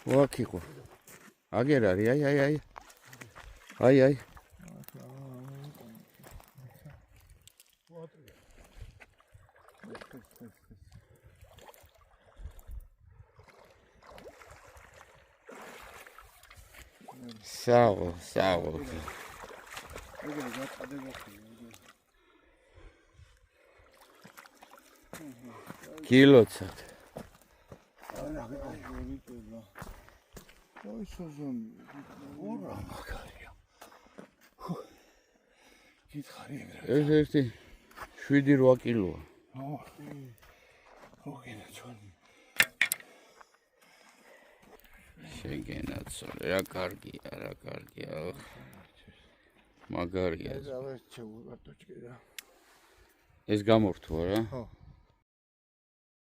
ვაკიყო. აგერ არის, აი. საო. კილოცად. Ой, სოზონ, ორა მაგარია. გითხარი ეგრე. ეს ერთი 7-8 კილოა. მოგენა ჩვენ. შეგენაცოლე, რა კარგია. მაგარია. ეს ავერჩე უყარტოჭკი რა. ეს გამორთვა რა? ხო.